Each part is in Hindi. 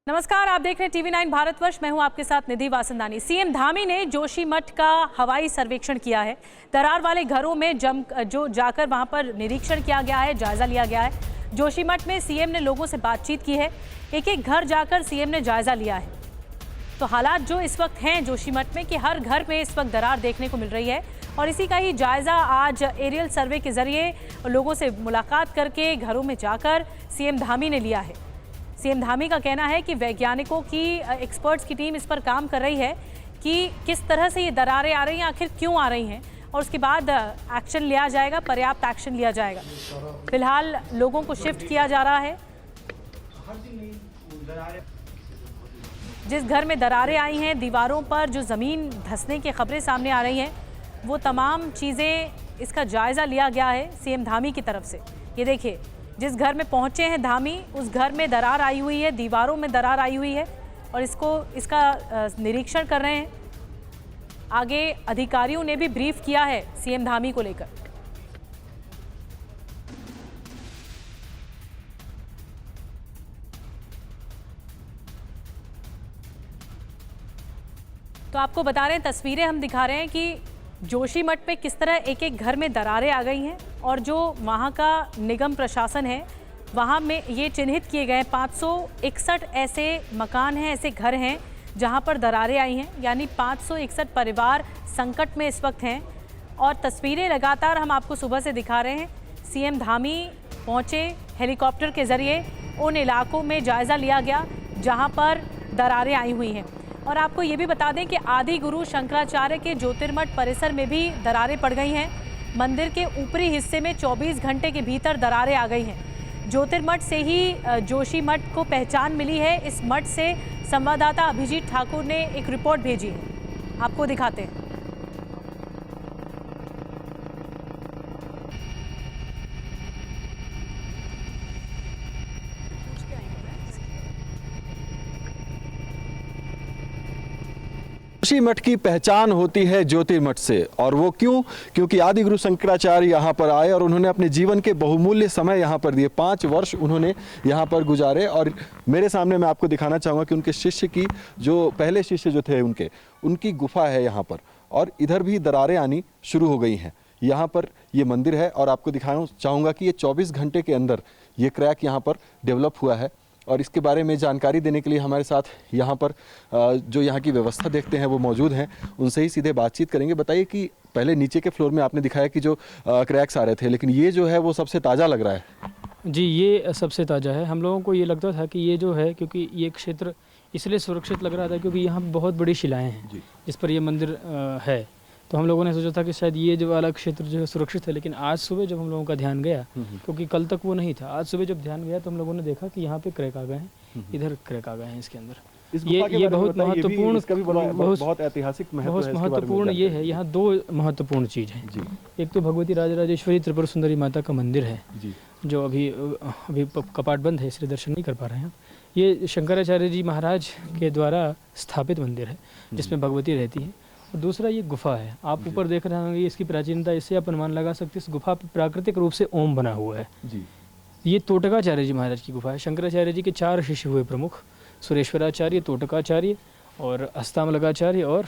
नमस्कार, आप देख रहे हैं टीवी9 भारतवर्ष। मैं हूं आपके साथ निधि वासंदानी। सीएम धामी ने जोशीमठ का हवाई सर्वेक्षण किया है। दरार वाले घरों में जाकर वहां पर निरीक्षण किया गया है, जायजा लिया गया है। जोशीमठ में सीएम ने लोगों से बातचीत की है, एक एक घर जाकर सीएम ने जायजा लिया है। तो हालात जो इस वक्त हैं जोशीमठ में कि हर घर में इस वक्त दरार देखने को मिल रही है और इसी का ही जायजा आज एरियल सर्वे के जरिए लोगों से मुलाकात करके घरों में जाकर सीएम धामी ने लिया है। सीएम धामी का कहना है कि वैज्ञानिकों की, एक्सपर्ट्स की टीम इस पर काम कर रही है कि किस तरह से ये दरारें आ रही हैं, आखिर क्यों आ रही हैं, और उसके बाद एक्शन लिया जाएगा, पर्याप्त एक्शन लिया जाएगा। फिलहाल लोगों को शिफ्ट किया जा रहा है। जिस घर में दरारें आई हैं, दीवारों पर जो ज़मीन धंसने की खबरें सामने आ रही हैं, वो तमाम चीज़ें, इसका जायज़ा लिया गया है सीएम धामी की तरफ से। ये देखिए, जिस घर में पहुंचे हैं धामी, उस घर में दरार आई हुई है, दीवारों में दरार आई हुई है और इसका निरीक्षण कर रहे हैं। आगे अधिकारियों ने भी ब्रीफ किया है सीएम धामी को लेकर। तो आपको बता रहे हैं, तस्वीरें हम दिखा रहे हैं कि जोशीमठ पे किस तरह एक एक घर में दरारें आ गई हैं और जो वहाँ का निगम प्रशासन है, वहाँ में ये चिन्हित किए गए 561 ऐसे मकान हैं, ऐसे घर हैं जहाँ पर दरारें आई हैं। यानी 561 परिवार संकट में इस वक्त हैं और तस्वीरें लगातार हम आपको सुबह से दिखा रहे हैं। सीएम धामी पहुँचे हेलीकॉप्टर के ज़रिए, उन इलाकों में जायज़ा लिया गया जहाँ पर दरारें आई हुई हैं। और आपको ये भी बता दें कि आदि गुरु शंकराचार्य के ज्योतिर्मठ परिसर में भी दरारें पड़ गई हैं। मंदिर के ऊपरी हिस्से में 24 घंटे के भीतर दरारें आ गई हैं। ज्योतिर्मठ से ही जोशीमठ को पहचान मिली है। इस मठ से संवाददाता अभिजीत ठाकुर ने एक रिपोर्ट भेजी है, आपको दिखाते हैं। जोशीमठ की पहचान होती है ज्योतिर्मठ से, और वो क्यों? क्योंकि आदि गुरु शंकराचार्य यहाँ पर आए और उन्होंने अपने जीवन के बहुमूल्य समय यहाँ पर दिए। 5 वर्ष उन्होंने यहाँ पर गुजारे और मेरे सामने मैं आपको दिखाना चाहूँगा कि उनके शिष्य की, जो पहले शिष्य जो थे उनकी गुफा है यहाँ पर, और इधर भी दरारें आनी शुरू हो गई हैं। यहाँ पर ये मंदिर है और आपको दिखाना चाहूँगा कि ये 24 घंटे के अंदर ये क्रैक यहाँ पर डेवलप हुआ है। और इसके बारे में जानकारी देने के लिए हमारे साथ यहाँ पर जो यहाँ की व्यवस्था देखते हैं वो मौजूद हैं, उनसे ही सीधे बातचीत करेंगे। बताइए कि पहले नीचे के फ्लोर में आपने दिखाया कि जो क्रैक्स आ रहे थे, लेकिन ये जो है वो सबसे ताज़ा लग रहा है। जी, ये सबसे ताज़ा है। हम लोगों को ये लगता था कि ये जो है, क्योंकि ये क्षेत्र इसलिए सुरक्षित लग रहा था क्योंकि यहाँ बहुत बड़ी शिलाएँ हैं जिस पर ये मंदिर है। तो हम लोगों ने सोचा था कि शायद ये जो वाला क्षेत्र जो है सुरक्षित है, लेकिन आज सुबह जब हम लोगों का ध्यान गया, क्योंकि कल तक वो नहीं था, आज सुबह जब ध्यान गया तो हम लोगों ने देखा कि यहाँ पे क्रैक आ गए हैं, इधर क्रैक आ गए हैं इसके अंदर। ये बहुत महत्वपूर्ण, बहुत ऐतिहासिक, बहुत महत्वपूर्ण ये है। यहाँ 2 महत्वपूर्ण चीज़ हैं। एक तो भगवती राजराजेश्वरी त्रिपुर सुंदरी माता का मंदिर है, जो अभी कपाट बंद है, इसलिए दर्शन नहीं कर पा रहे हैं। ये शंकराचार्य जी महाराज के द्वारा स्थापित मंदिर है जिसमें भगवती रहती है। दूसरा ये गुफा है, आप ऊपर देख रहे होंगे, इसकी प्राचीनता इससे आप अनुमान लगा सकते हैं इस गुफा पर प्राकृतिक रूप से ओम बना हुआ है जी। ये तोटकाचार्य जी महाराज की गुफा है। शंकराचार्य जी के 4 शिष्य हुए प्रमुख, सुरेश्वराचार्य, तोटकाचार्य और अस्तामलकाचार्य और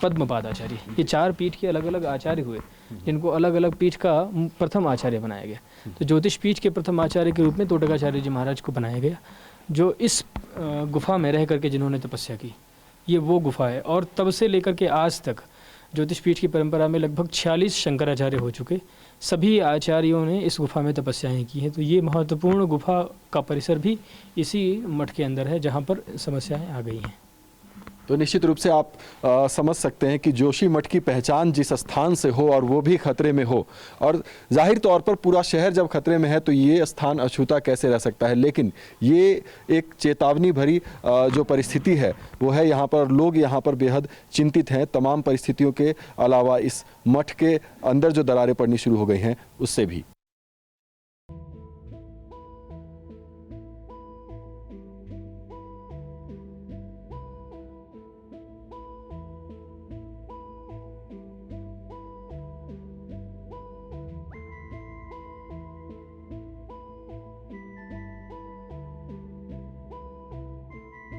पद्मपादाचार्य। ये 4 पीठ के अलग अलग आचार्य हुए, जिनको अलग अलग पीठ का प्रथम आचार्य बनाया गया। तो ज्योतिष पीठ के प्रथम आचार्य के रूप में तोटकाचार्य जी महाराज को बनाया गया, जो इस गुफा में रह करके जिन्होंने तपस्या की। ये वो गुफा है और तब से लेकर के आज तक ज्योतिष पीठ की परंपरा में लगभग 46 शंकराचार्य हो चुके। सभी आचार्यों ने इस गुफा में तपस्याएं की हैं। तो ये महत्वपूर्ण गुफा का परिसर भी इसी मठ के अंदर है जहाँ पर समस्याएं आ गई हैं। तो निश्चित रूप से आप समझ सकते हैं कि जोशीमठ की पहचान जिस स्थान से हो और वो भी खतरे में हो, और जाहिर तौर पर पूरा शहर जब खतरे में है तो ये स्थान अछूता कैसे रह सकता है। लेकिन ये एक चेतावनी भरी जो परिस्थिति है वो है यहाँ पर। लोग यहाँ पर बेहद चिंतित हैं तमाम परिस्थितियों के अलावा, इस मठ के अंदर जो दरारें पड़नी शुरू हो गई हैं उससे भी।